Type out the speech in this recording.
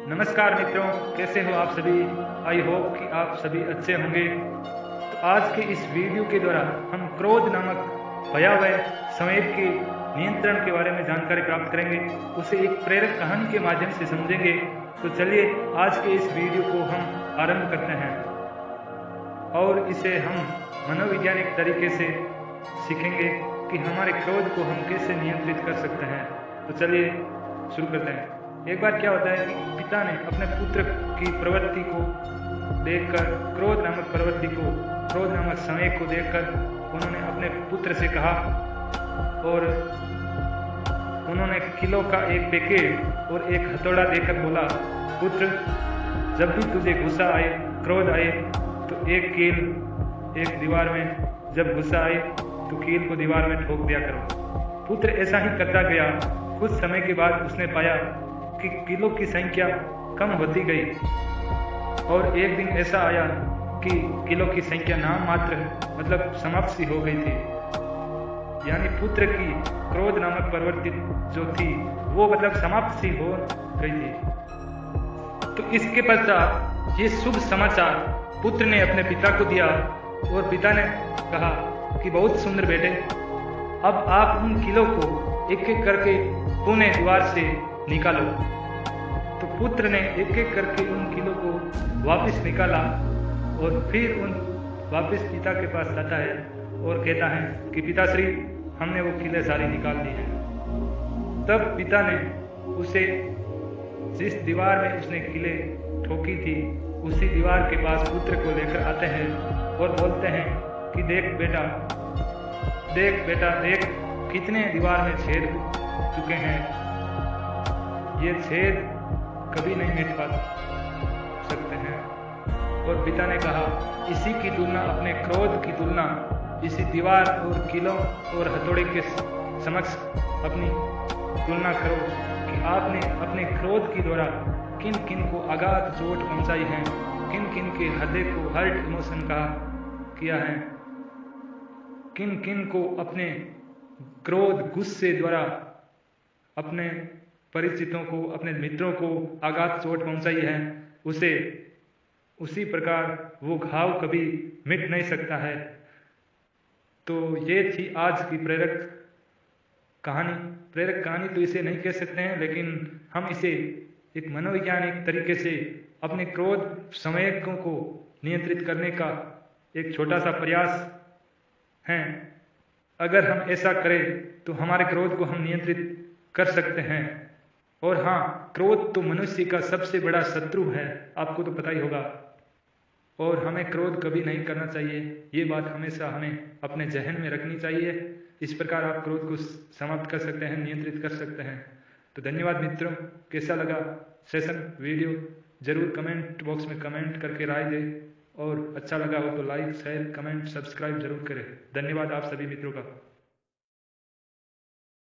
नमस्कार मित्रों, कैसे हो आप सभी। आई होप कि आप सभी अच्छे होंगे। तो आज के इस वीडियो के द्वारा हम क्रोध नामक भयावह संवेग के नियंत्रण के बारे में जानकारी प्राप्त करेंगे, उसे एक प्रेरक कहानी के माध्यम से समझेंगे। तो चलिए आज के इस वीडियो को हम आरंभ करते हैं और इसे हम मनोवैज्ञानिक तरीके से सीखेंगे कि हमारे क्रोध को हम कैसे नियंत्रित कर सकते हैं। तो चलिए शुरू करते हैं। एक बार क्या होता है कि पिता ने अपने पुत्र की प्रवृत्ति को देखकर, क्रोध नामक संवेग को देखकर उन्होंने अपने पुत्र से कहा और उन्होंने किलो का एक पैकेट और एक हथौड़ा देकर बोला, पुत्र, जब भी तुझे गुस्सा आए, क्रोध आए तो एक कील एक दीवार में, जब गुस्सा आए तो कील को दीवार में ठोक दिया करो। पुत्र ऐसा ही करता गया। कुछ समय के बाद उसने पाया कि किलो की संख्या कम होती गई और एक दिन ऐसा आया कि किलो की संख्या नाम मात्र मतलब समाप्त सी हो गई थी। यानी पुत्र की क्रोध नामक प्रवृत्ति जो थी वो मतलब समाप्त सी हो गई थी। तो इसके पश्चात ये शुभ समाचार पुत्र ने अपने पिता को दिया और पिता ने कहा कि बहुत सुंदर बेटे, अब आप उन किलो को एक एक करके पुनः दीवार से निकालो। तो पुत्र ने एक एक करके उन किलो को वापस निकाला और फिर वापस पिता के पास जाता है और कहता है कि पिताश्री, हमने वो किले सारी निकाल दी हैं। तब पिता ने उसे जिस दीवार में उसने किले ठोकी थी उसी दीवार के पास पुत्र को लेकर आते हैं और बोलते हैं कि देख बेटा, कितने दीवार में छेद चुके हैं। ये छेद कभी नहीं मिट पा सकते हैं। और पिता ने कहा, इसी की तुलना, अपने क्रोध की तुलना इसी दीवार और किलों और हथौड़े के समक्ष अपनी तुलना करो कि आपने अपने क्रोध के द्वारा किन किन को अगाध चोट पहुंचाई है, किन किन के हृदय को हर्ट इमोशन का किया है, किन किन को अपने क्रोध गुस्से द्वारा अपने परिचितों को, अपने मित्रों को आघात चोट पहुंचाई है। उसी प्रकार वो घाव कभी मिट नहीं सकता है। तो ये थी आज की प्रेरक कहानी तो इसे नहीं कह सकते हैं, लेकिन हम इसे एक मनोवैज्ञानिक तरीके से अपने क्रोध संवेगों को नियंत्रित करने का एक छोटा सा प्रयास है। अगर हम ऐसा करें तो हमारे क्रोध को हम नियंत्रित कर सकते हैं। और हाँ, क्रोध तो मनुष्य का सबसे बड़ा शत्रु है, आपको तो पता ही होगा। और हमें क्रोध कभी नहीं करना चाहिए, ये बात हमेशा हमें अपने जहन में रखनी चाहिए। इस प्रकार आप क्रोध को समाप्त कर सकते हैं, नियंत्रित कर सकते हैं। तो धन्यवाद मित्रों। कैसा लगा सेशन वीडियो जरूर कमेंट बॉक्स में कमेंट करके राय दें और अच्छा लगा हो तो लाइक, शेयर, कमेंट, सब्सक्राइब जरूर करें। धन्यवाद आप सभी मित्रों का।